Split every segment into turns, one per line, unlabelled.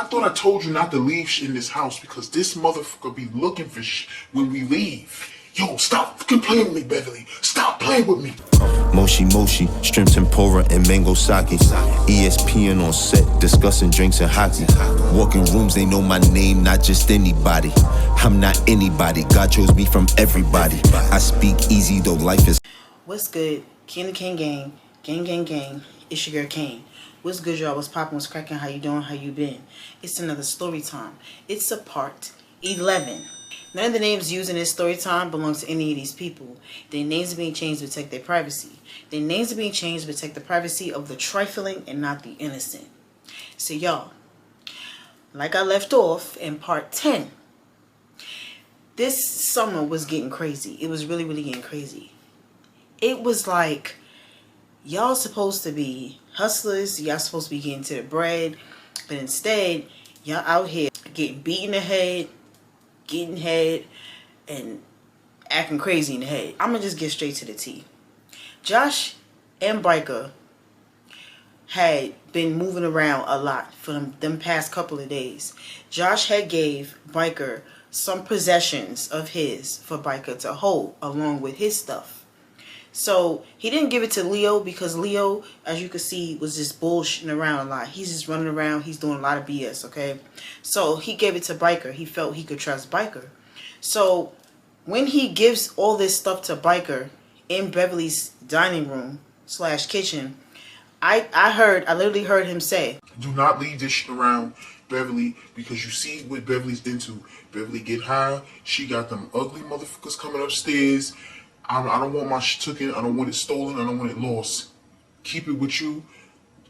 thought I told you not to leave in this house because this motherfucker be looking for when we leave. Yo, stop fucking playing with me, Beverly. Stop playing with me.
Moshi Moshi, shrimp tempura and mango sake. ESPN on set, discussing drinks and hockey. Walking rooms, they know my name, not just anybody. I'm not anybody, God chose me from everybody. I speak easy though life is...
What's good? Kane gang. Gang. It's your girl Kane. What's good, y'all? What's poppin'? What's crackin'? How you doing? How you been? It's another story time. It's a part 11. None of the names used in this story time belong to any of these people. Their names are being changed to protect their privacy. Their names are being changed to protect the privacy of the trifling and not the innocent. So y'all, like I left off in part 10, this summer was getting crazy. It was really getting crazy. It was like, y'all supposed to be hustlers. Y'all supposed to be getting to the bread. But instead, y'all out here getting beat in the head, getting head, and acting crazy in the head. I'm going to just get straight to the T. Josh and Biker had been moving around a lot for them past couple of days. Josh had gave Biker some possessions of his for Biker to hold along with his stuff. So he didn't give it to Leo because Leo, as you can see, was just bullshitting around a lot. He's just running around. He's doing a lot of BS, okay? So he gave it to Biker. He felt he could trust Biker. So when he gives all this stuff to Biker in Beverly's dining room / kitchen, I literally heard him say,
do not leave this shit around Beverly because you see what Beverly's into. Beverly get high. She got them ugly motherfuckers coming upstairs. I don't want my shit taken. I don't want it stolen. I don't want it lost. Keep it with you.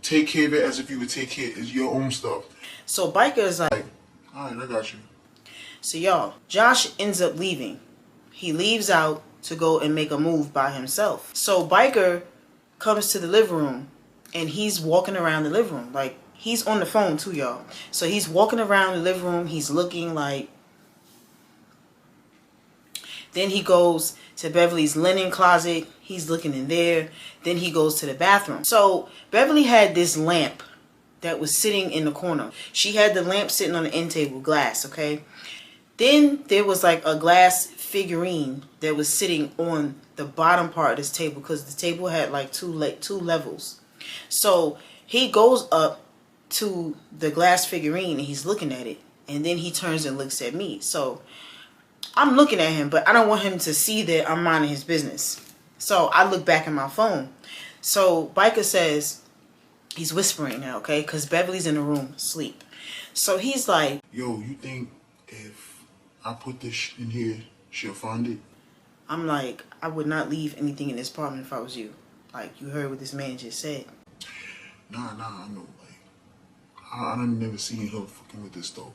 Take care of it as if you would take care of your own stuff.
So Biker is like,
alright, I got you.
So y'all, Josh ends up leaving. He leaves out to go and make a move by himself. So Biker comes to the living room and he's walking around the living room. Like, he's on the phone too, y'all. So he's walking around the living room. He's looking like... Then he goes to Beverly's linen closet. He's looking in there. Then he goes to the bathroom. So Beverly had this lamp that was sitting in the corner. She had the lamp sitting on the end table, glass, okay? Then there was like a glass figurine that was sitting on the bottom part of this table because the table had like two levels. So he goes up to the glass figurine and he's looking at it. And then he turns and looks at me. So I'm looking at him, but I don't want him to see that I'm minding his business. So I look back at my phone. So Biker says, he's whispering now, okay? Because Beverly's in the room asleep. So he's like,
yo, you think if I put this in here, she'll find it?
I'm like, I would not leave anything in this apartment if I was you. Like, you heard what this man just said.
Nah, I know. Like, I done never seen her fucking with this though.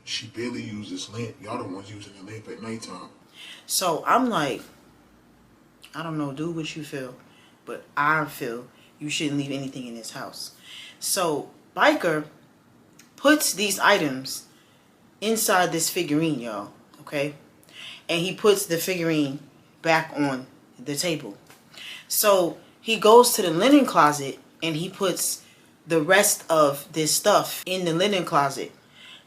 She barely used this lamp. Y'all the ones using the lamp at nighttime.
So I'm like, I don't know, do what you feel. But I feel you shouldn't leave anything in this house. So Biker puts these items inside this figurine, y'all. Okay? And he puts the figurine back on the table. So he goes to the linen closet and he puts the rest of this stuff in the linen closet.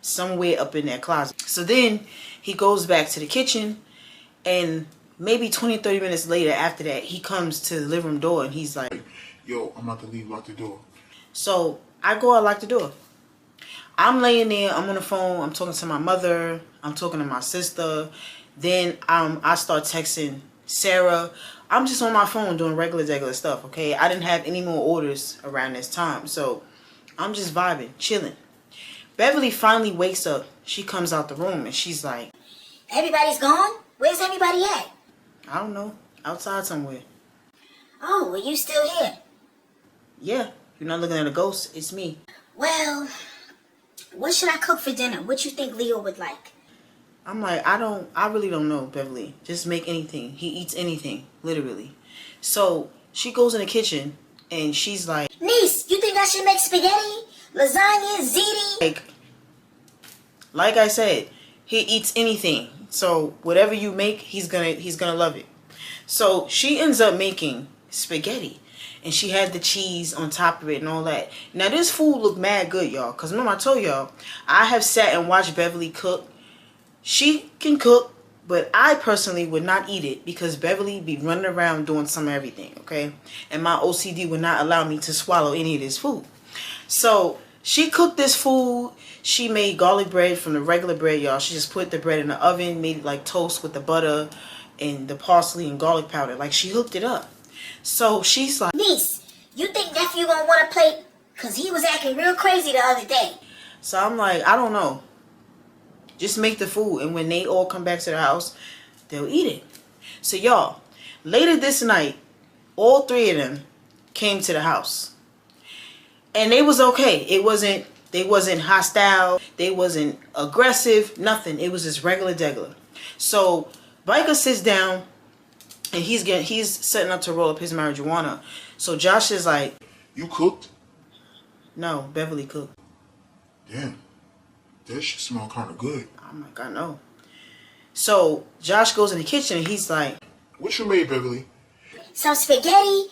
Somewhere up in that closet. So then he goes back to the kitchen and maybe 20-30 minutes later after that he comes to the living room door and he's like,
yo, I'm about to leave, lock the door.
So I go out, lock the door. I'm laying there, I'm on the phone, I'm talking to my mother, I'm talking to my sister. Then I start texting Sarah. I'm just on my phone doing regular stuff, okay? I didn't have any more orders around this time. So I'm just vibing, chilling. Beverly finally wakes up. She comes out the room and she's like,
everybody's gone? Where's everybody at?
I don't know. Outside somewhere.
Oh, well, you still here?
Yeah. You're not looking at a ghost. It's me.
Well, what should I cook for dinner? What you think Leo would like?
I'm like, I really don't know, Beverly. Just make anything. He eats anything. Literally. So she goes in the kitchen and she's like,
niece, you think I should make spaghetti? Lasagna, ziti?
Like I said, he eats anything. So whatever you make, he's gonna love it. So she ends up making spaghetti. and she had the cheese on top of it and all that. Now this food looked mad good, y'all, because remember I told y'all I have sat and watched Beverly cook. She can cook, but I personally would not eat it because Beverly be running around doing some of everything, okay? And my OCD would not allow me to swallow any of this food. So she cooked this food. She made garlic bread from the regular bread, y'all. She just put the bread in the oven, made it like toast with the butter and the parsley and garlic powder. Like, she hooked it up. So she's like,
Niece, you think nephew gonna want a plate? Cause he was acting real crazy the other day.
so I'm like, I don't know. Just make the food, and when they all come back to the house, they'll eat it. So y'all, later this night, all three of them came to the house. And they was okay. They wasn't hostile. They wasn't aggressive. Nothing. It was just regular degular. So Biker sits down and he's setting up to roll up his marijuana. So Josh is like,
You cooked?
no, Beverly cooked.
Damn. That shit smell kind of good.
I'm like, I know. So Josh goes in the kitchen and he's like,
What you made, Beverly?
Some spaghetti.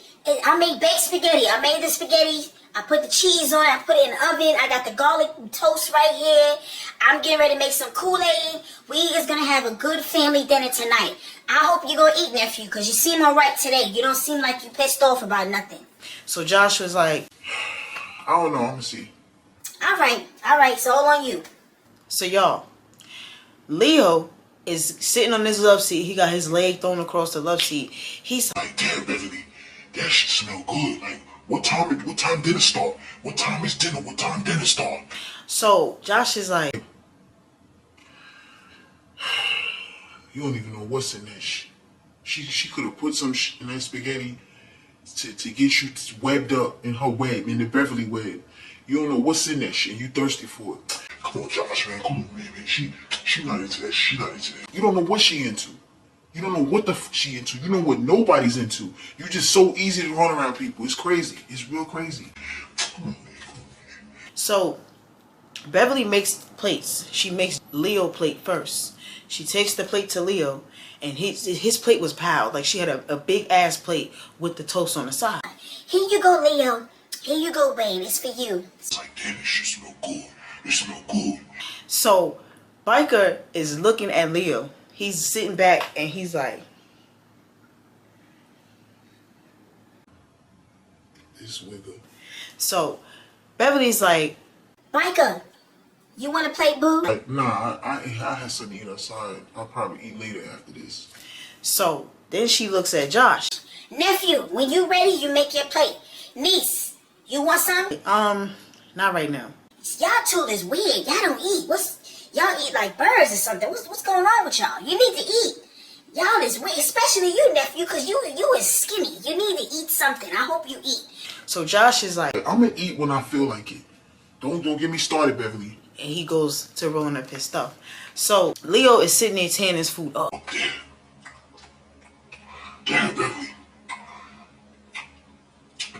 I made baked spaghetti. I made the spaghetti. I put the cheese on. I put it in the oven. I got the garlic toast right here. I'm getting ready to make some Kool-Aid. We is going to have a good family dinner tonight. I hope you going to eat, nephew, because you seem all right today. You don't seem like you pissed off about nothing.
so Josh was like,
I don't know. I'm going to see.
All right. So all on you.
so y'all, Leo is sitting on this love seat. He got his leg thrown across the love seat. He's
Like, damn, Beverly, that shit smell good. Like, what time dinner start? What time is dinner? What time dinner start?
so Josh is like,
You don't even know what's in that shit. She could have put some shit in that spaghetti to get you webbed up in her web, in the Beverly web. You don't know what's in that shit. You thirsty for it. Come on, Josh, man. Come on, man. She not into that. She not into that. You don't know what she into. You don't know what the f she into. You know what nobody's into. You just so easy to run around people. It's crazy. It's real crazy. Come on, man.
so Beverly makes plates. She makes Leo plate first. She takes the plate to Leo, and his plate was piled. Like, she had a big ass plate with the toast on the side.
Here you go, Leo. Here you go, babe. It's for you.
It's like, damn, this shit smell good. It smell good.
So Biker is looking at Leo. He's sitting back and he's like,
This wiggle.
so Beverly's like,
Biker, you want to play boo?
Like, nah, I had something to eat outside. I'll probably eat later after this.
so then she looks at Josh.
Nephew, when you ready, you make your plate. Niece, you want some?
Not right now.
Y'all two is weird. Y'all don't eat. Y'all eat like birds or something. What's going on with y'all? You need to eat. Y'all is weird, especially you, nephew, because you is skinny. You need to eat something. I hope you eat.
So Josh is like,
I'm gonna eat when I feel like it. Don't get me started, Beverly.
and he goes to rolling up his stuff. So Leo is sitting there tearing his food up.
Oh, damn, Beverly.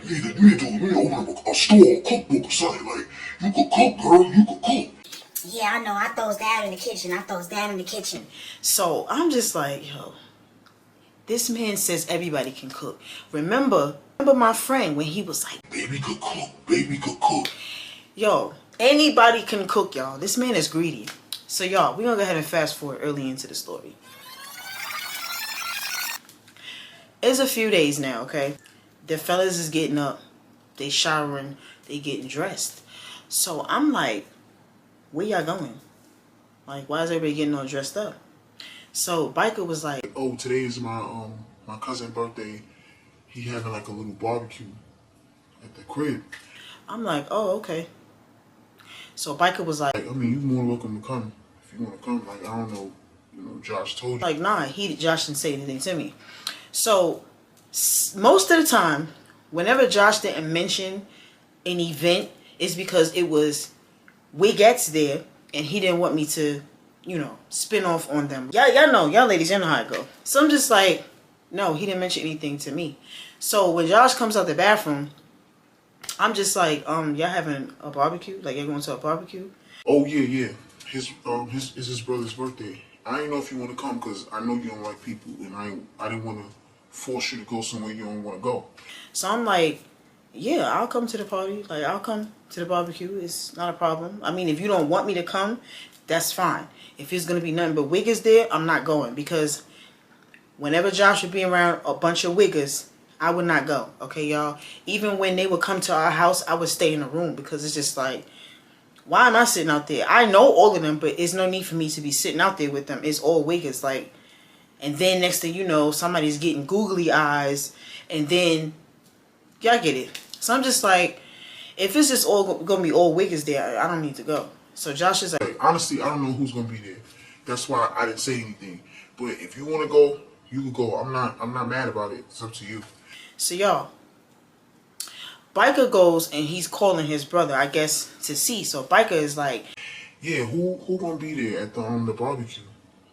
You need to open up a store, a cookbook or something. Like, you could cook, girl. You could cook.
Yeah, I know. I throws down in the kitchen.
So I'm just like, yo, this man says everybody can cook. Remember my friend when he was like,
Baby could cook. Baby could cook.
yo, anybody can cook, y'all. This man is greedy. So y'all, we're gonna go ahead and fast forward early into the story. It's a few days now, okay? The fellas is getting up, they showering, they getting dressed. So I'm like, where y'all going? Like, why is everybody getting all dressed up? So Biker was like,
Oh, today is my cousin's birthday. He having like a little barbecue at the crib.
I'm like, oh, okay. So Biker was like,
I mean, you're more than welcome to come if you want to come. Like, I don't know, Josh told you.
like, nah, Josh didn't say anything to me. So most of the time, whenever Josh didn't mention an event, it's because it was Wigettes there, and he didn't want me to, spin off on them. Y'all know, y'all ladies, y'all know how it go. So I'm just like, no, he didn't mention anything to me. So when Josh comes out the bathroom, I'm just like, y'all having a barbecue? Like, y'all going to a barbecue?
Oh yeah. It's his brother's birthday. I didn't know if you want to come because I know you don't like people, and I didn't want to force you to go somewhere you don't want to go.
So I'm like, yeah, I'll come to the party. Like, I'll come to the barbecue. It's not a problem. I mean, if you don't want me to come, that's fine. If it's going to be nothing but wiggers there, I'm not going. Because whenever Josh would be around a bunch of wiggers, I would not go. Okay, y'all? Even when they would come to our house, I would stay in the room. Because it's just like, why am I sitting out there? I know all of them, but there's no need for me to be sitting out there with them. It's all wiggers. Like, and then next thing you know, somebody's getting googly eyes. And then, y'all get it. So I'm just like, if it's just all gonna be all wiggers there, I don't need to go. So Josh is like,
Honestly, I don't know who's gonna be there. That's why I didn't say anything. But if you want to go, you can go. I'm not mad about it. It's up to you.
so y'all, Biker goes and he's calling his brother, I guess, to see. So Biker is like,
Yeah, who gonna be there at the barbecue?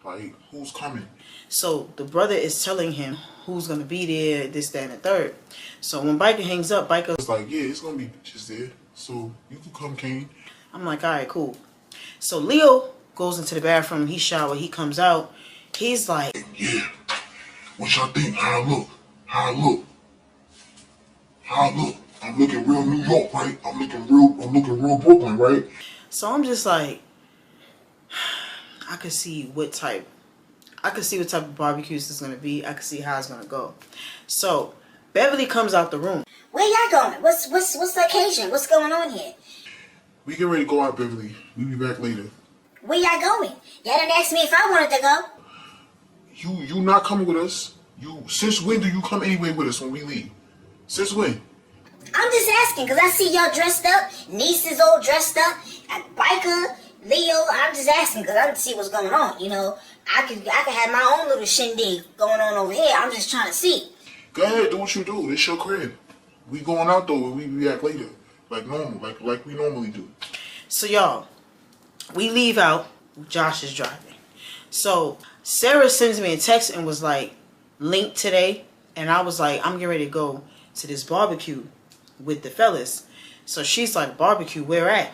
Like, who's coming?
so the brother is telling him who's gonna be there, this, that, and the third. So when Biker hangs up, Biker,
It's like, yeah, it's gonna be bitches there. So you can come, Kane.
I'm like, all right, cool. So Leo goes into the bathroom, he shower, he comes out, he's like,
Yeah. What y'all think? How I look? How I look? How I look? I'm looking real New York, right? I'm looking real Brooklyn, right?
so I'm just like, I could see what type of barbecues it's gonna be. I could see how it's gonna go. So Beverly comes out the room.
Where y'all going? What's the occasion? What's going on here?
We get ready to go out, Beverly. We'll be back later.
Where y'all going? Y'all didn't ask me if I wanted to go.
You not coming with us? Since when do you come anyway with us when we leave? Since when?
I'm just asking because I see y'all dressed up. Niece is all dressed up. Biker, Leo. I'm just asking because I want to see what's going on. You know, I could have my own little shindig going on over here. I'm just trying to see.
Go ahead, do what you do. It's your crib. We going out though, and we be back later, like normal, like we normally do.
So y'all, we leave out. Josh is driving. So Sarah sends me a text and was like, link today. And I was like, I'm getting ready to go to this barbecue with the fellas. So she's like, barbecue, where at?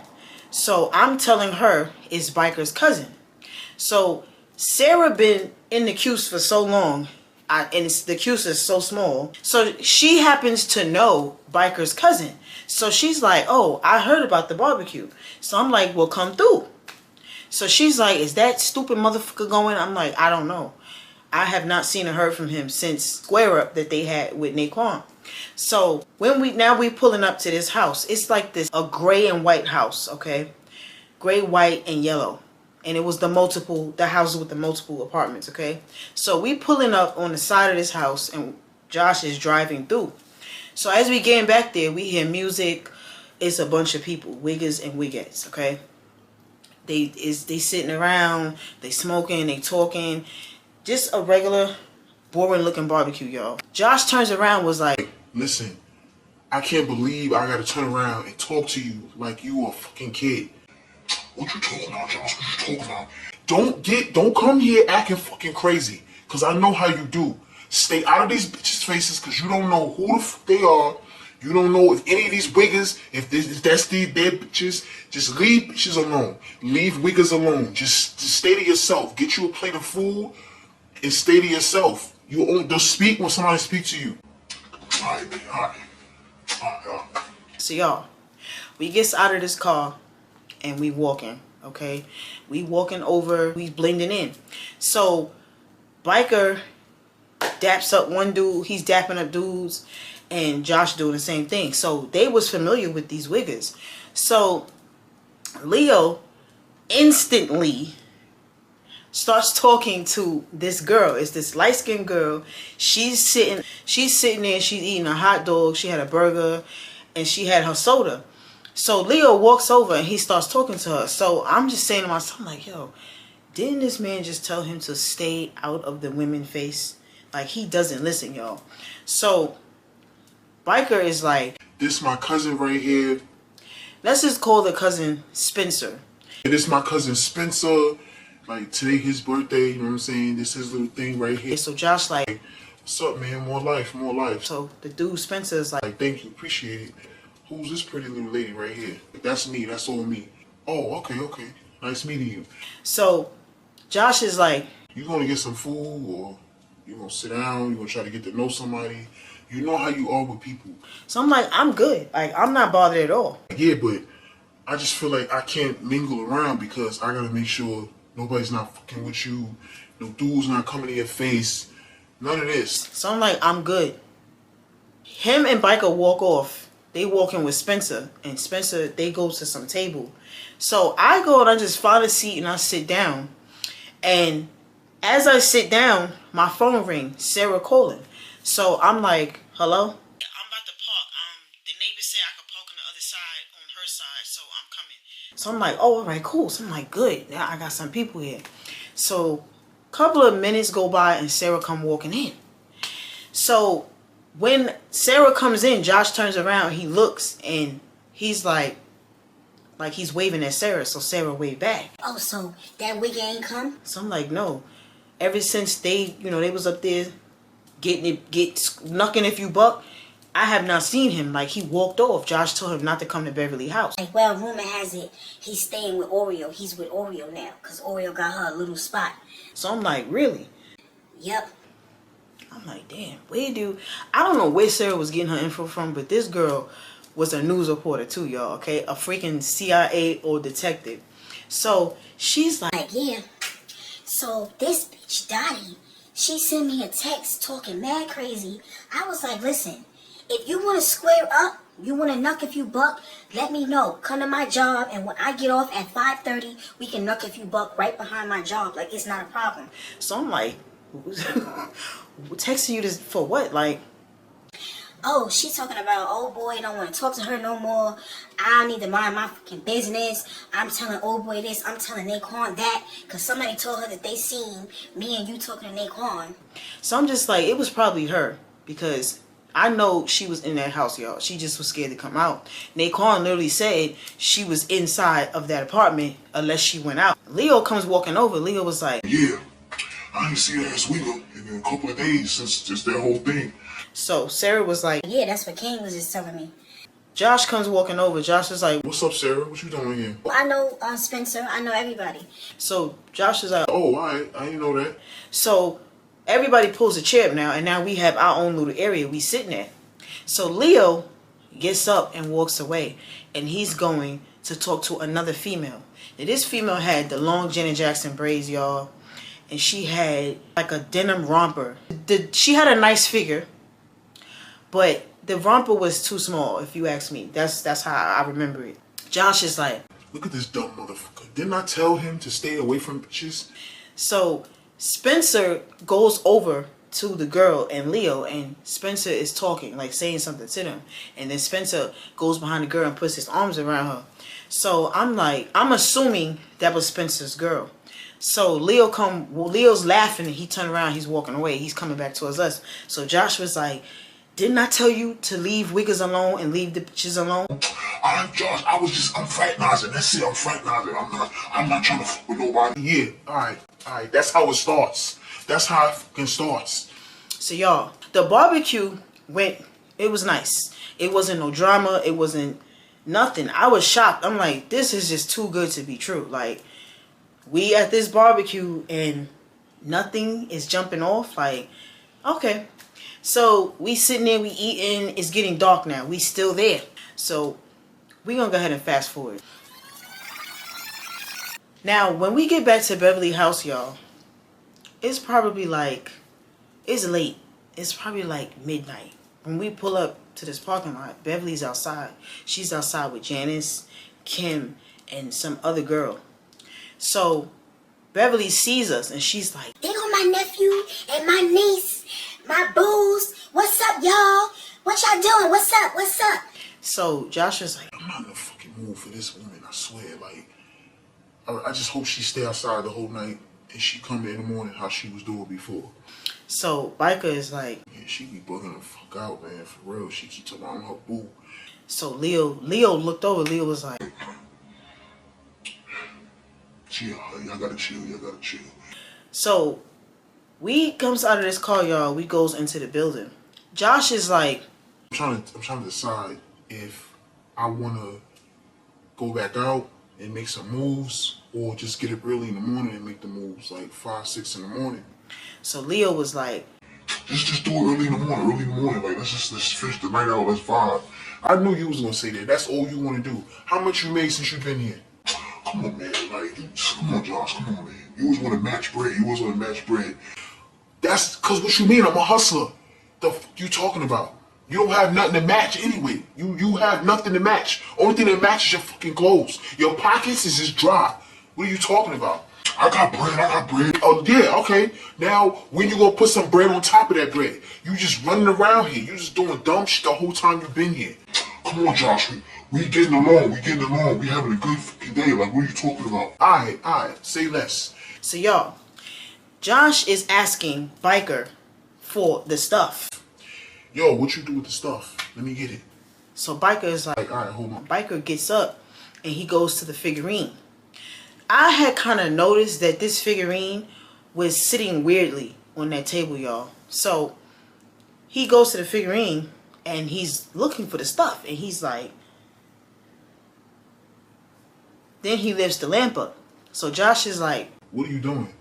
So I'm telling her it's Biker's cousin. So Sarah been in the queues for so long, and the queues is so small. So she happens to know Biker's cousin. So she's like, oh, I heard about the barbecue. So I'm like, well, come through. So she's like, is that stupid motherfucker going? I'm like, I don't know. I have not seen or heard from him since Square Up that they had with Naquan. So when we pulling up to this house, it's like a gray and white house, okay? Gray, white, and yellow. And it was the houses with the multiple apartments, okay? So we pulling up on the side of this house and Josh is driving through. So as we getting back there, we hear music. It's a bunch of people, wiggers and wiggettes, okay? They sitting around, they smoking, they talking. Just a regular, boring looking barbecue, y'all. Josh turns around, was like,
Listen, I can't believe I gotta turn around and talk to you like you a fucking kid. What you talking about, Josh? What you talking about? Don't come here acting fucking crazy, cause I know how you do. Stay out of these bitches' faces, cause you don't know who the fuck they are. You don't know if any of these wiggers, if that's their bitches, just leave bitches alone. Leave wiggers alone. Just stay to yourself. Get you a plate of food and stay to yourself. Don't speak when somebody speaks to you. Alright, man, alright.
so y'all, we gets out of this car and we walking, okay? We walking over, we blending in. So Biker daps up one dude, he's dapping up dudes, and Josh doing the same thing. So they was familiar with these wiggers. So Leo instantly starts talking to this girl. It's this light-skinned girl. She's sitting there, she's eating a hot dog, she had a burger, and she had her soda. So Leo walks over and he starts talking to her. So I'm just saying to myself, I'm like, yo, didn't this man just tell him to stay out of the women's face? Like, he doesn't listen, y'all. So Biker is like,
this my cousin right here.
let's just call the cousin Spencer.
This my cousin Spencer. Like, today his birthday, you know what I'm saying? This is his little thing right here.
So Josh like,
what's up, man? More life, more life.
so the dude Spencer is like,
Thank you, appreciate it. Who's this pretty little lady right here? That's me, that's all me. Oh, okay. Nice meeting you.
so Josh is like,
You gonna get some food or You gonna sit down. You gonna try to get to know somebody. You know how you are with people.
So I'm like, I'm good. Like, I'm not bothered at all.
Yeah, but I just feel like I can't mingle around because I gotta make sure nobody's not fucking with you. No dudes not coming to your face. None of this.
So I'm like, I'm good. Him and Biker walk off. They walk in with Spencer. And Spencer, they go to some table. So I go and I just find a seat and I sit down. And as I sit down, my phone rings. Sarah calling. So I'm like, hello? I'm about to park. The neighbor said I could park on the other side, on her side. So I'm coming. So I'm like, oh, all right, cool. So I'm like, good. Now I got some people here. So a couple of minutes go by and Sarah come walking in. So when Sarah comes in, Josh turns around, he looks, and he's like he's waving at Sarah, so Sarah waved back.
Oh, so that wig ain't come?
So I'm like, no. Ever since they was up there knocking if you buck, I have not seen him. Like, he walked off. Josh told him not to come to Beverly house.
Like, well, rumor has it he's staying with Oreo. He's with Oreo now, because Oreo got her a little spot.
So I'm like, really?
Yep.
I'm like, damn, I don't know where Sarah was getting her info from, but this girl was a news reporter too, y'all, okay? A freaking CIA or detective. So she's like,
yeah. So this bitch, Dottie, she sent me a text talking mad crazy. I was like, listen, if you want to square up, you want to knuck if you buck, let me know. Come to my job, and when I get off at 5:30, we can knuck if you buck right behind my job. Like, it's not a problem.
So I'm like, texting you this for what? Like,
oh, she's talking about, oh boy, don't want to talk to her no more. I need to mind my fucking business. I'm telling old boy this, I'm telling Naquan that, because somebody told her that they seen me and you talking to Naquan.
So I'm just like, it was probably her, because I know she was in that house, y'all. She just was scared to come out. Naquan literally said she was inside of that apartment unless she went out. Leo comes walking over. Leo was like,
yeah, I didn't see her ass week in a couple of days since just that whole thing.
So Sarah was like,
yeah, that's what Kane was just telling me.
Josh comes walking over. Josh is like,
what's up, Sarah? What you doing here?
I know Spencer. I know everybody.
So Josh is like,
oh, I didn't know that.
So everybody pulls a chair up now, and now we have our own little area we sitting at. So Leo gets up and walks away, and he's going to talk to another female. Now, this female had the long Janet Jackson braids, y'all, and she had like a denim romper. She had a nice figure, but the romper was too small, if you ask me. That's how I remember it. Josh is like,
look at this dumb motherfucker. Didn't I tell him to stay away from bitches?
So Spencer goes over to the girl and Leo, and Spencer is talking, like saying something to them. And then Spencer goes behind the girl and puts his arms around her. So I'm assuming that was Spencer's girl. So Leo's laughing, and he turned around, he's walking away. He's coming back towards us. So Josh was like, didn't I tell you to leave wiggers alone and leave the bitches alone?
Josh, I'm fraternizing. That's it, I'm fraternizing. I'm not trying to fuck with nobody. Yeah, alright. That's how it starts. That's how it fucking starts.
So y'all, the barbecue it was nice. It wasn't no drama. It wasn't nothing. I was shocked. I'm like, this is just too good to be true. Like, we at this barbecue and nothing is jumping off. Like, okay. So we sitting there, we eating. It's getting dark now. We still there. So we gonna go ahead and fast forward. Now, when we get back to Beverly house, y'all, it's probably like, it's late. It's probably like midnight. When we pull up to this parking lot, Beverly's outside. She's outside with Janice, Kim, and some other girl. So Beverly sees us and she's like,
they go my nephew and my niece, my booze. What's up, y'all? What y'all doing? What's up? What's up?
So Josh was like,
I'm not in the fucking mood for this woman, I swear. Like, I just hope she stay outside the whole night and she come in the morning how she was doing before.
So Biker is like,
yeah, she be bugging the fuck out, man, for real. She keep talking about her boo.
So Leo looked over. Leo was like,
chill, y'all gotta chill.
So we comes out of this car, y'all. We goes into the building. Josh is like,
I'm trying to decide if I wanna go back out and make some moves or just get up early in the morning and make the moves like 5, 6 in the morning.
So Leo was like,
Just do it early in the morning. Like, let's finish the night out, let's vibe. I knew you was gonna say that. That's all you wanna do. How much you made since you've been here? Come on, man. Come on, Josh. Come on, man. You always want to match bread. That's because what you mean? I'm a hustler. The f you talking about? You don't have nothing to match anyway. You have nothing to match. Only thing that matches your fucking clothes. Your pockets is just dry. What are you talking about? I got bread. Oh yeah, okay. Now when you gonna put some bread on top of that bread? You just running around here. You just doing dumb shit the whole time you've been here. Come on, Josh. We getting along. We having a good fucking day. Like, what are you talking about? Alright. Say less.
so y'all, Josh is asking Biker for the stuff.
Yo, what you do with the stuff? Let me get it.
So Biker is like,
Alright, hold on.
Biker gets up and he goes to the figurine. I had kind of noticed that this figurine was sitting weirdly on that table, y'all. So he goes to the figurine and he's looking for the stuff. And he's like, then he lifts the lamp up. So Josh is like,
what are you doing?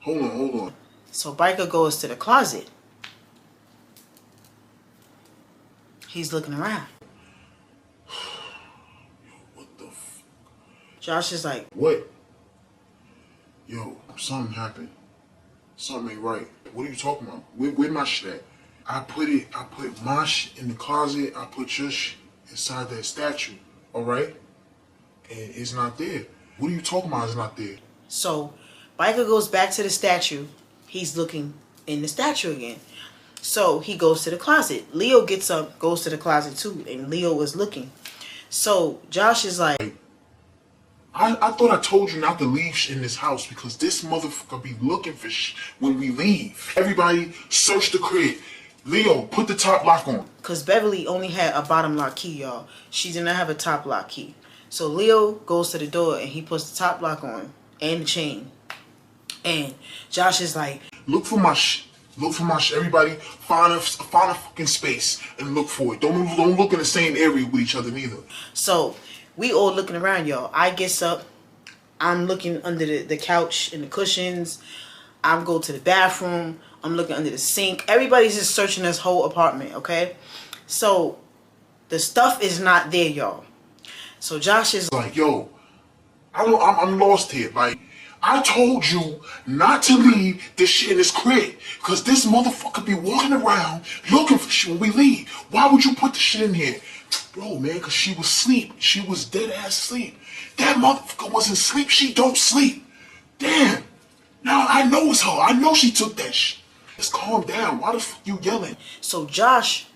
Hold on.
so Biker goes to the closet. He's looking around.
What the f?
Josh is like,
What? Yo, something happened. Something ain't right. What are you talking about? Where my shit at? I put my shit in the closet. I put your shit inside that statue. Alright? And it's not there. What are you talking about? It's not there.
so Biker goes back to the statue. He's looking in the statue again. So he goes to the closet. Leo gets up, goes to the closet too, and Leo is looking. So Josh is like,
I thought I told you not to leave shit in this house because this motherfucker be looking for shit when we leave. Everybody search the crib. Leo, put the top lock on.
because Beverly only had a bottom lock key, y'all. She did not have a top lock key. So Leo goes to the door and he puts the top lock on and the chain. And Josh is like,
Look for my shit. Everybody, find a fucking space and look for it. Don't look in the same area with each other neither.
so we all looking around, y'all. I gets up. I'm looking under the couch and the cushions. I'm go to the bathroom. I'm looking under the sink. Everybody's just searching this whole apartment, okay? So the stuff is not there, y'all. So Josh is
Like, yo, I'm lost here. Like, I told you not to leave this shit in this crib. Because this motherfucker be walking around looking for shit when we leave. Why would you put the shit in here? Bro, man, because she was asleep. She was dead ass asleep. That motherfucker wasn't asleep. She don't sleep. Damn. Now I know it's her. I know she took that shit. Just calm down. Why the fuck you yelling?
So Josh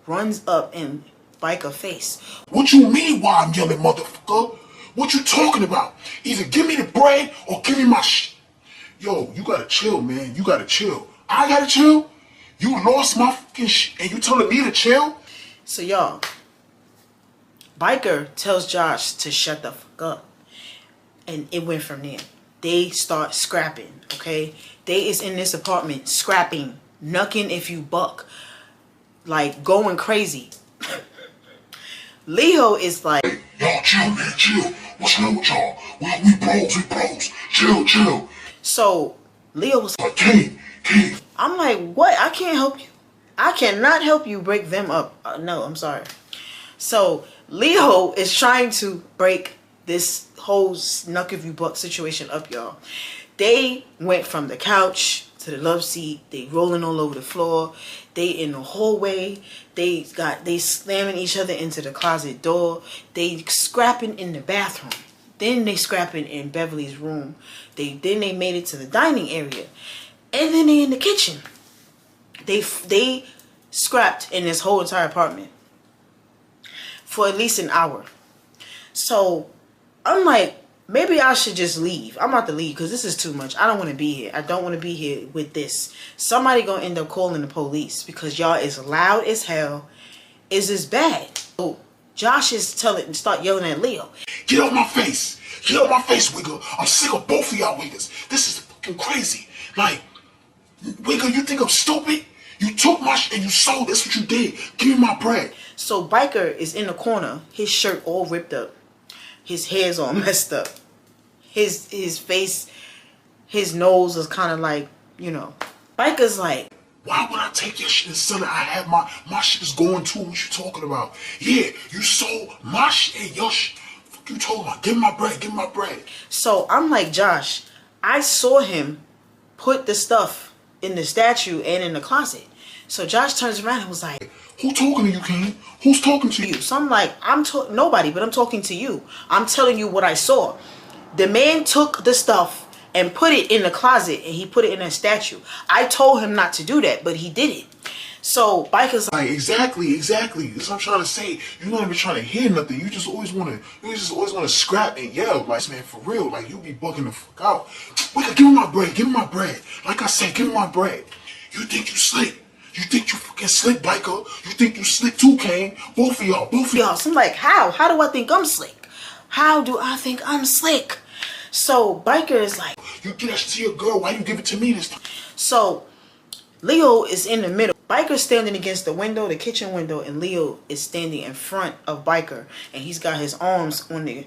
runs up in Biker face.
What you mean why I'm yelling, motherfucker? What you talking about? Either give me the bread or give me my shit. Yo, you gotta chill, man. You gotta chill. I gotta chill? You lost my fucking shit and you telling me to chill?
So y'all, Biker tells Josh to shut the fuck up. And it went from there. They start scrapping, okay? They is in this apartment scrapping, knucking if you buck. Like going crazy. Leo is like,
Y'all chill, man, chill. What's wrong with y'all? We bros. Chill.
so Leo was like,
Kane.
I'm like, what? I can't help you. I cannot help you break them up. No, I'm sorry. So Leo is trying to break this whole snuck if you buck situation up, y'all. They went from the couch to the love seat. They rolling all over the floor. They in the hallway. They slamming each other into the closet door. They scrapping in the bathroom. Then they scrapping in Beverly's room. Then they made it to the dining area. And then they in the kitchen. They scrapped in this whole entire apartment for at least an hour. So I'm like, maybe I should just leave. I'm about to leave because this is too much. I don't want to be here. I don't want to be here with this. Somebody gonna end up calling the police because y'all is loud as hell. Is this bad? So Josh is start yelling at Leo.
Get out my face, Wigger. I'm sick of both of y'all Wiggers. This is fucking crazy. Like, Wigger, you think I'm stupid? You took my shit and you sold. That's what you did. Give me my bread.
So Biker is in the corner. His shirt all ripped up. His hair's all messed up. His face, his nose is kind of like you know. Biker's like,
why would I take your shit and sell it? I have my shit is going too. What you talking about? Yeah, you sold my shit and your shit. Fuck you talking about? Give me my bread. Give me my bread.
so I'm like, Josh, I saw him put the stuff in the statue and in the closet. So Josh turns around and was like,
who talking to you, Kane? Who's talking to you?
so I'm like, nobody, but I'm talking to you. I'm telling you what I saw. The man took the stuff and put it in the closet, and he put it in a statue. I told him not to do that, but he did it. So Biker's
like, exactly. That's what I'm trying to say. You're not even trying to hear nothing. You just always want to scrap and yell. Like, man, for real. Like, you be bugging the fuck out. Wait, give me my bread. Give me my bread. Like I said, give me my bread. You think you slick? You think you fucking slick, Biker? You think you slick too, Kane? Both of y'all.
So I'm like, how? How do I think I'm slick? How do I think I'm slick? So Biker is like,
you get that to your girl. Why you give it to me this time?
So Leo is in the middle. Biker's standing against the window, the kitchen window, and Leo is standing in front of Biker, and he's got his arms on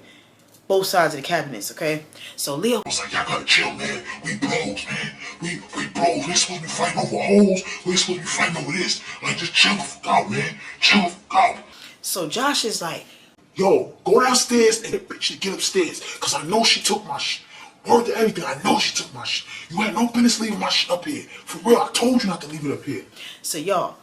both sides of the cabinets. Okay, so Leo
was like, y'all gotta chill, man. We bros, man. We bros. We supposed to be fighting over hoes. We supposed to be fighting over this. Like, just chill the fuck out, man. Chill the fuck out.
So Josh is like,
yo, go downstairs and the bitch should get upstairs, cause I know she took my shit. Word to everything, I know she took my shit. You had no business leaving my shit up here. For real, I told you not to leave it up here.
So y'all,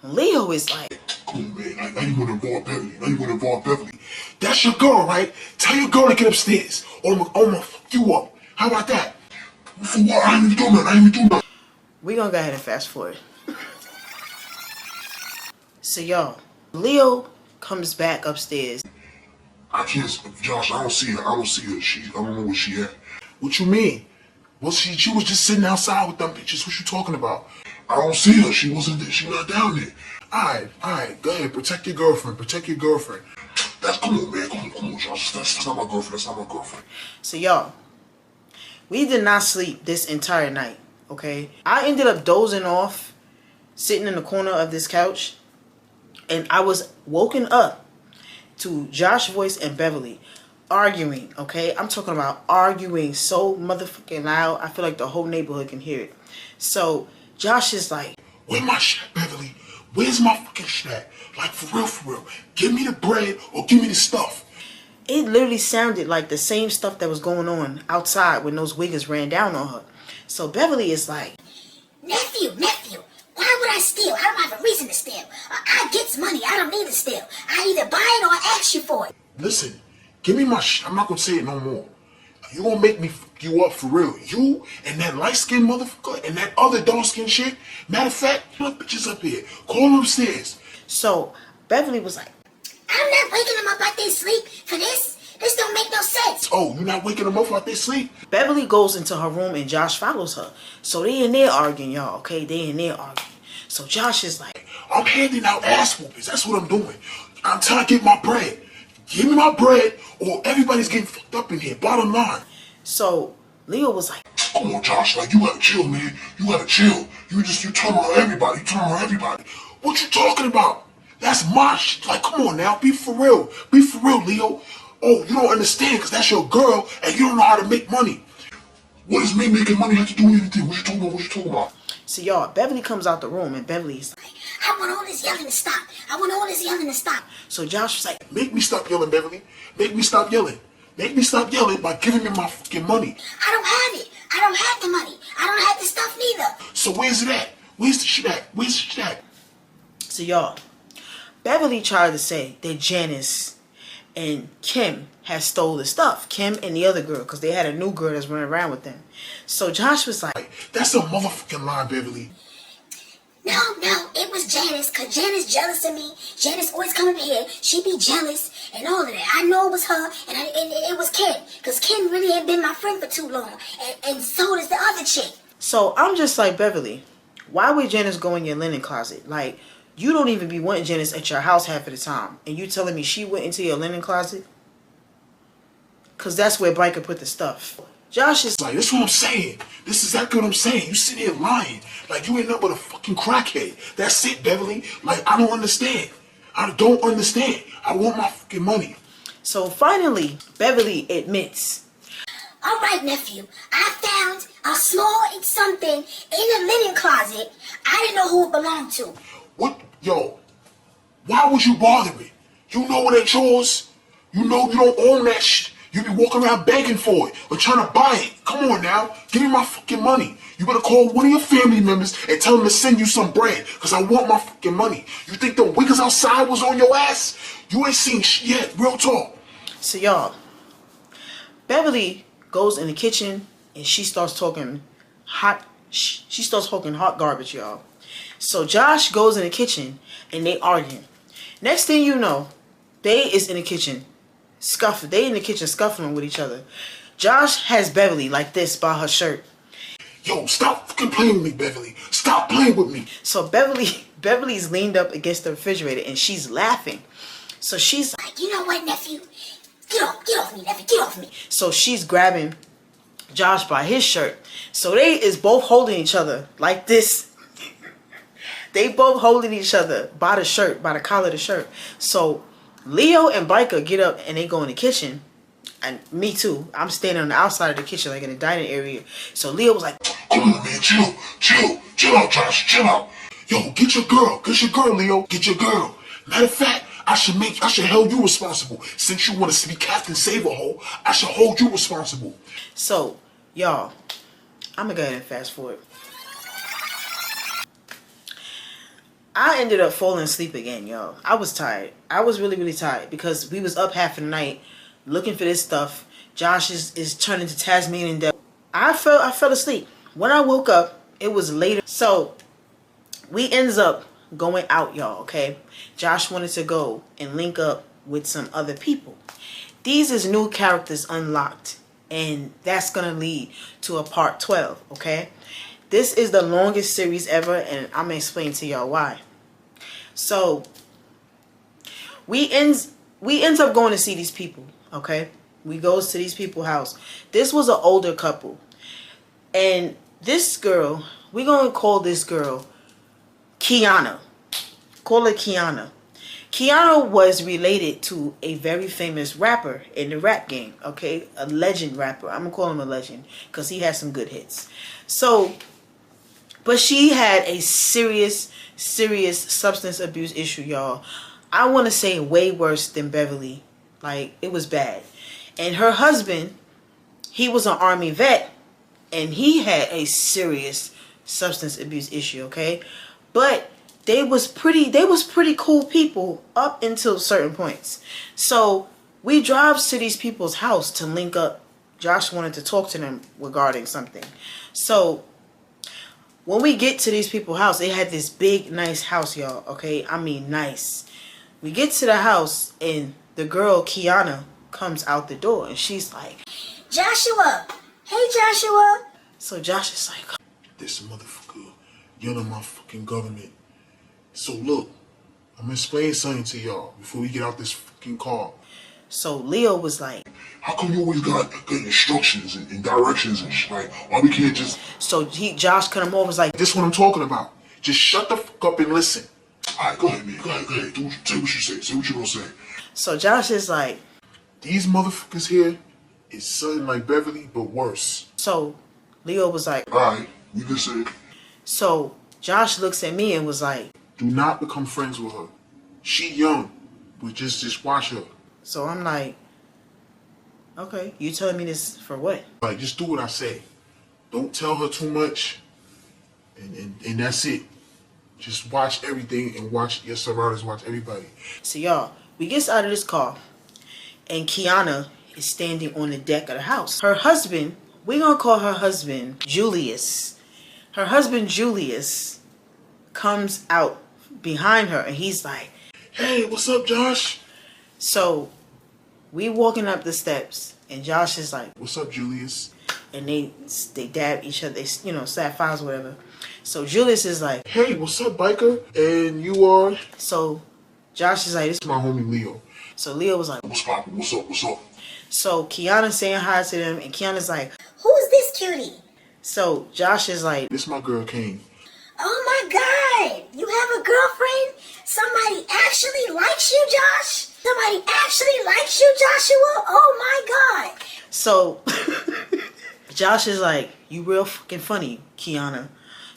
Leo is like,
come on, man. Now you want to involve Beverly. That's your girl, right? Tell your girl to get upstairs, or I'm gonna fuck you up. How about that? For what? I ain't even doing that.
We gonna go ahead and fast forward. So y'all, Leo comes back upstairs.
I can't, Josh, I don't see her. I don't know where she at. What you mean? Well, she was just sitting outside with them bitches. What you talking about? I don't see her. She wasn't there. She not down there. Alright, go ahead. Protect your girlfriend. Come on, man. Come on, Josh. That's not my girlfriend.
So y'all, we did not sleep this entire night, okay? I ended up dozing off, sitting in the corner of this couch, and I was woken up to Josh Voice and Beverly arguing, okay? I'm talking about arguing so motherfucking loud, I feel like the whole neighborhood can hear it. So Josh is like,
where's my shit at, Beverly? Where's my fucking shit at? Like, for real. Give me the bread or give me the stuff.
It literally sounded like the same stuff that was going on outside when those wiggers ran down on her. So Beverly is like,
Nephew, why would I steal? I don't have a reason to steal. I get money. I don't need to steal. I either buy it or I ask you for it.
Listen, give me my shit. I'm not gonna say it no more. You gonna make me fuck you up for real. You and that light-skinned motherfucker and that other dark-skinned shit. Matter of fact, put bitches up here. Call them upstairs.
So Beverly was like,
I'm not waking them up out their sleep for this. This don't make no sense.
Oh, you're not waking them up out their sleep?
Beverly goes into her room and Josh follows her. So they in there arguing, y'all, okay? They in there arguing. So Josh is like,
I'm handing out ass whoopings. That's what I'm doing. I'm trying to get my bread. Give me my bread or everybody's getting fucked up in here. Bottom line.
So Leo was like,
come on, Josh. Like, you gotta chill, man. You gotta chill. You turn on everybody. What you talking about? That's my shit. Like, come on now. Be for real, Leo. Oh, you don't understand because that's your girl and you don't know how to make money. What does me making money have to do with anything? What you talking about?
So y'all, Beverly comes out the room and Beverly's like,
I want all this yelling to stop.
So Josh was like,
make me stop yelling, Beverly. Make me stop yelling by giving me my fucking money.
I don't have it. I don't have the money. I don't have the stuff neither.
So where's it at? Where's the shit at?
So y'all, Beverly tried to say that Janice and Kim had stole the stuff. Kim and the other girl, because they had a new girl that's running around with them. So Josh was like,
that's a motherfucking lie, Beverly.
No, it was Janice, because Janice jealous of me. Janice always coming here. She be jealous and all of that. I know it was her, and it was Ken, because Ken really ain't been my friend for too long, and so does the other chick.
So I'm just like, Beverly, why would Janice go in your linen closet? Like, you don't even be wanting Janice at your house half of the time, and you telling me she went into your linen closet? Because that's where Biker put the stuff. Josh is
like, that's what I'm saying. This is exactly what I'm saying. You sit here lying. Like, you ain't nothing but a fucking crackhead. That's it, Beverly. Like, I don't understand. I want my fucking money.
So finally, Beverly admits,
all right, nephew, I found a small something in the linen closet. I didn't know who it belonged to.
What? Yo, why would you bother me? You know it ain't yours. You know you don't own that shit. You be walking around begging for it or trying to buy it. Come on now, give me my fucking money. You better call one of your family members and tell them to send you some bread, because I want my fucking money. You think the wiggers outside was on your ass? You ain't seen shit yet, real talk.
So y'all, Beverly goes in the kitchen and she starts talking hot. She starts talking hot garbage, y'all. So Josh goes in the kitchen and they arguing. Next thing you know, they is in the kitchen scuffling. They in the kitchen scuffling with each other. Josh has Beverly like this by her shirt.
Yo, stop fucking playing with me, Beverly. Stop playing with me.
So Beverly's leaned up against the refrigerator and she's laughing. So she's
Like, you know what, nephew? Get off me, nephew. Get off me.
So she's grabbing Josh by his shirt. So they is both holding each other like this. They both holding each other by the shirt, by the collar of the shirt. So Leo and Biker get up and they go in the kitchen. And me too. I'm standing on the outside of the kitchen, like in the dining area. So Leo was like,
Come on, man, chill out, Josh, chill out. Yo, get your girl, Leo, get your girl. Matter of fact, I should hold you responsible. Since you want to be Captain Save-A-Hole, I should hold you responsible.
so y'all, I'm gonna go ahead and fast forward. I ended up falling asleep again, y'all. I was tired. I was really, really tired because we was up half of the night looking for this stuff. Josh is turning to Tasmanian devil. I fell asleep. When I woke up, it was later. So we ends up going out, y'all, okay? Josh wanted to go and link up with some other people. These is new characters unlocked, and that's gonna lead to a part 12, okay? This is the longest series ever, and I'm gonna explain to y'all why. So we ends up going to see these people, okay? We goes to these people's house. This was an older couple, and this girl, we're gonna call this girl Kiana. Call her Kiana. Kiana was related to a very famous rapper in the rap game, okay? A legend rapper. I'm gonna call him a legend because he has some good hits. So, but she had a serious substance abuse issue, y'all. I want to say way worse than Beverly. Like, it was bad. And her husband, he was an Army vet, and he had a serious substance abuse issue, okay? But they was pretty cool people up until certain points. So we drive to these people's house to link up. Josh wanted to talk to them regarding something. So when we get to these people's house, they had this big, nice house, y'all, okay? I mean, nice. We get to the house, and the girl, Kiana, comes out the door, and she's like,
Joshua. Hey, Joshua.
So Josh is like,
This motherfucker yelling my fucking government. So look, I'm gonna explain something to y'all before we get out this fucking car.
so Leo was like,
How come you always got instructions and directions and shit? Like, why we can't just...
so Josh cut him off, was like,
This is what I'm talking about. Just shut the fuck up and listen. Alright, go ahead, man. Go ahead. Say what you say. Say what you gonna say.
so Josh is like,
These motherfuckers here is something like Beverly, but worse.
so Leo was like,
Alright, you can say.
so Josh looks at me and was like,
Do not become friends with her. She young, but just watch her.
so I'm like, okay, you telling me this for what?
Like, just do what I say. Don't tell her too much, and that's it. Just watch everything and watch your surroundings, watch everybody.
So y'all, we get out of this car, and Kiana is standing on the deck of the house. Her husband, we're gonna call her husband Julius. Her husband Julius comes out behind her, and he's like,
Hey, what's up, Josh?
so we walking up the steps, and Josh is like,
What's up, Julius?
and they dab each other, they, slap files or whatever. So Julius is like,
Hey, what's up, biker? And you are?
so Josh is like, this.
It's my homie Leo.
So Leo was like,
What's poppin'? What's up? What's up?
so Kiana's saying hi to them, and Kiana's like,
Who's this cutie?
so Josh is like,
This my girl Kane.
Oh my God. You have a girlfriend? Somebody actually likes you, Josh? Somebody actually likes you, Joshua? Oh my God.
so Josh is like, you real fucking funny, Kiana.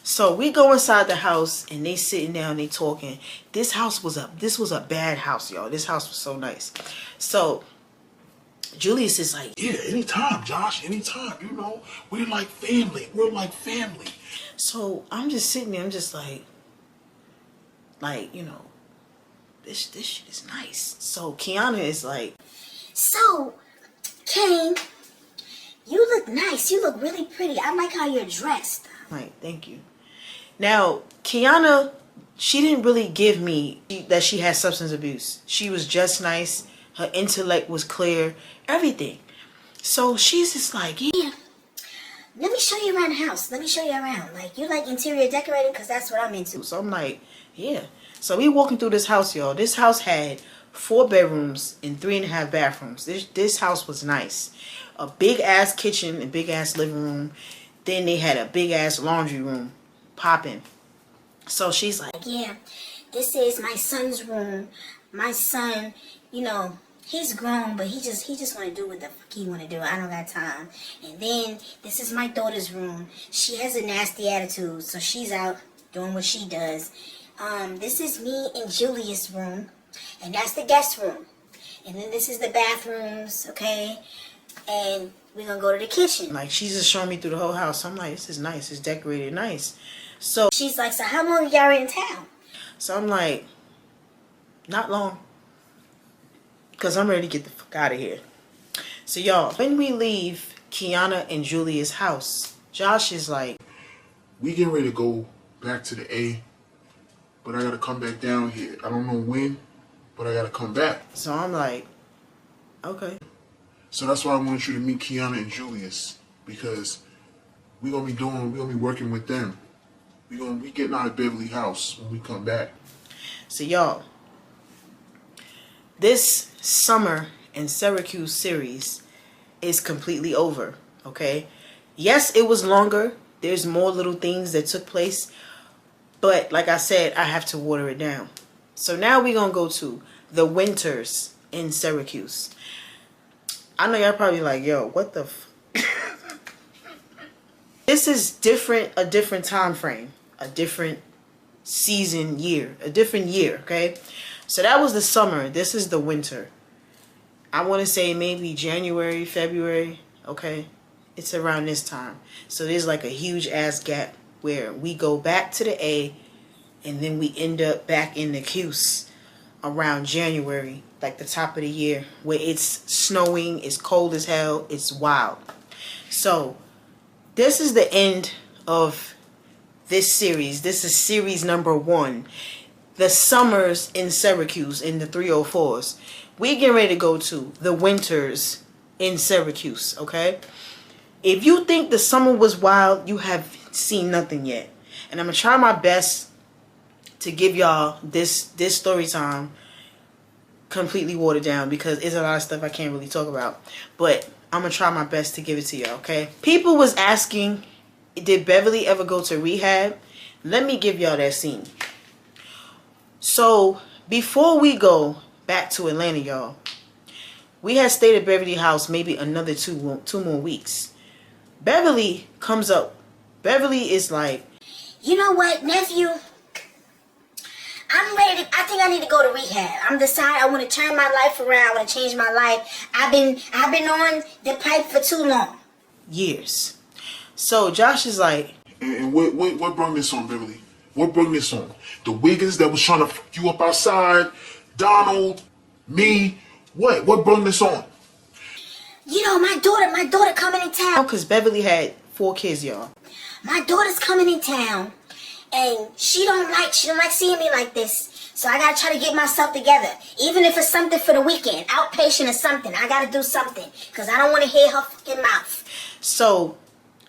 So we go inside the house and they sitting down, they talking. This was a bad house, y'all. This house was so nice. So Julius is like,
Yeah, anytime, Josh, anytime. You know, we're like family. We're like family.
so I'm just sitting there, I'm just like, you know, this shit is nice. So Kiana is like,
So, Kane, you look nice. You look really pretty. I like how you're dressed.
thank you. Now, Kiana, she didn't really give me that she had substance abuse. She was just nice. Her intellect was clear. Everything. So she's just like, yeah.
Let me show you around the house. Let me show you around. Like, you like interior decorating? Because that's what I'm into.
So I'm like, yeah. So we walking through this house, y'all. This house had 4 bedrooms and 3.5 bathrooms. This house was nice. A big ass kitchen and big ass living room. Then they had a big ass laundry room popping. So she's like,
Yeah, this is my son's room. My son, you know, he's grown, but he just want to do what the fuck he want to do. I don't got time. And then this is my daughter's room. She has a nasty attitude, so she's out doing what she does. This is me and Julius' room, and that's the guest room. And then this is the bathrooms, okay? And we're gonna go to the kitchen.
like she's just showing me through the whole house. I'm like, this is nice. It's decorated nice. So
She's like, so how long are y'all in town?
I'm like, not long. Because I'm ready to get the fuck out of here. So y'all, when we leave Kiana and Julia's house, Josh is like,
We getting ready to go back to the A, but I gotta come back down here. I don't know when, but I gotta come back.
so I'm like, okay.
So that's why I want you to meet Kiana and Julius, because we're gonna be working with them. We're gonna be getting out of Beverly house when we come back.
So y'all, this summer in Syracuse series is completely over, okay? Yes, it was longer. There's more little things that took place. But like I said, I have to water it down. So now we're going to go to the winters in Syracuse. I know y'all probably like, yo, what the This is a different time frame, a different season year, a different year, okay? So that was the summer. This is the winter. I want to say maybe January, February, okay? It's around this time. So there's like a huge ass gap where we go back to the A and then we end up back in the Cuse around January, like the top of the year, where it's snowing, it's cold as hell, it's wild. So this is the end of this series. This is series number 1. The summers in Syracuse in the 304s. We getting ready to go to the winters in Syracuse, okay? If you think the summer was wild, you have seen nothing yet. And I'm going to try my best to give y'all this story time completely watered down, because it's a lot of stuff I can't really talk about. But I'm going to try my best to give it to y'all, okay? People was asking, did Beverly ever go to rehab? Let me give y'all that scene. So, before we go back to Atlanta, y'all, we had stayed at Beverly house maybe another two more weeks. Beverly comes up. Beverly is like,
You know what, nephew? I'm ready I think I need to go to rehab. I'm decided I want to turn my life around. I want to change my life. I've been on the pipe for too long.
years. So Josh is like,
And what brought this on, Beverly? What brought this on? The Wiggins that was trying to fuck you up outside, Donald, me. What brought this on?
You know, my daughter coming in town.
because Beverly had 4 kids, y'all.
My daughter's coming in town, and she don't like seeing me like this. So I gotta try to get myself together, even if it's something for the weekend, outpatient or something. I gotta do something, cause I don't want to hear her fucking mouth.
So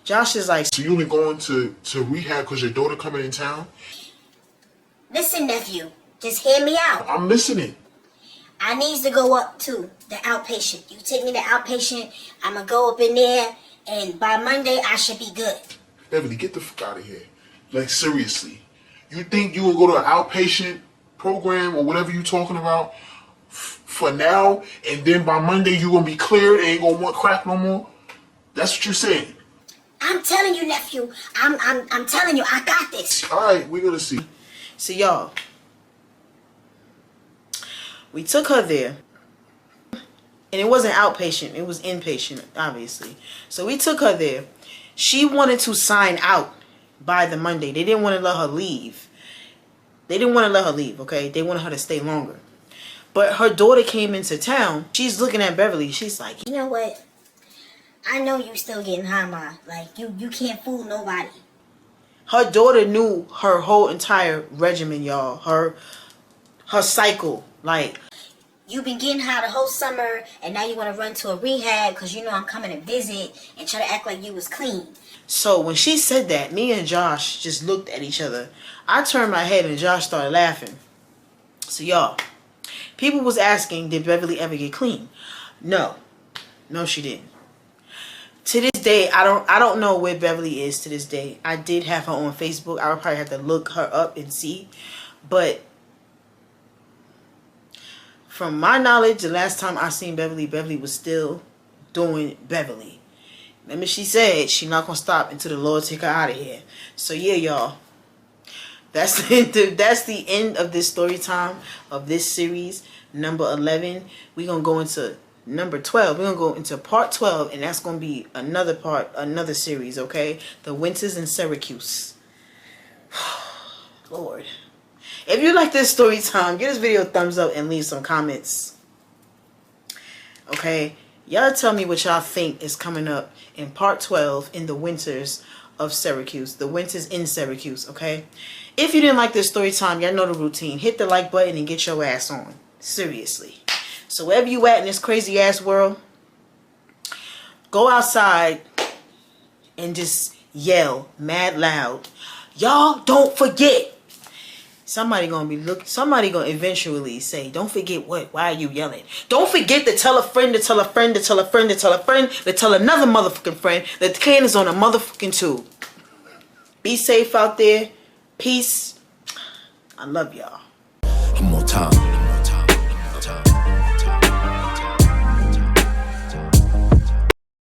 Josh is like,
So you only going to rehab because your daughter coming in town?
Listen, nephew, just hear me out.
I'm listening.
I needs to go up to the outpatient. You take me to outpatient, I'm gonna go up in there, and by Monday I should be good.
Beverly, get the fuck out of here. Like, seriously. You think you will go to an outpatient program or whatever you talking about for now, and then by Monday you going to be cleared and ain't going to want crack no more? That's what you're saying.
I'm telling you, nephew. I'm telling you, I got this.
All right, we're gonna see.
So y'all, we took her there, and it wasn't outpatient, it was inpatient, obviously. So we took her there. She wanted to sign out by the Monday. They didn't want to let her leave. Okay? They wanted her to stay longer. But her daughter came into town. She's looking at Beverly. She's like,
You know what? I know you still getting high, Ma. Like, you can't fool nobody.
her daughter knew her whole entire regimen, y'all. Her cycle. Like,
You've been getting high the whole summer, and now you want to run to a rehab because you know I'm coming to visit and try to act like you was clean.
so when she said that, me and Josh just looked at each other. I turned my head and Josh started laughing. So y'all, people was asking, did Beverly ever get clean? No, she didn't. To this day, I don't know where Beverly is to this day. I did have her on Facebook. I would probably have to look her up and see. But from my knowledge, the last time I seen Beverly, Beverly was still doing Beverly. Remember, she said she's not gonna stop until the Lord take her out of here. So yeah, y'all, that's the end of this story time of this series, number 11. We're gonna go into number 12. We're gonna go into part 12, and that's gonna be another series. Okay, the winters in Syracuse. Lord. If you like this story time, give this video a thumbs up and leave some comments. Okay? Y'all tell me what y'all think is coming up in part 12 in the winters of Syracuse. The winters in Syracuse, okay? If you didn't like this story time, y'all know the routine. Hit the like button and get your ass on. Seriously. So wherever you at in this crazy ass world, go outside and just yell mad loud. Y'all don't forget. Somebody gonna eventually say, don't forget what? Why are you yelling? Don't forget to tell a friend, to tell a friend, to tell a friend, to tell a friend, to tell another motherfucking friend that Kane is on a motherfucking tube. Be safe out there. Peace. I love y'all.
One more time.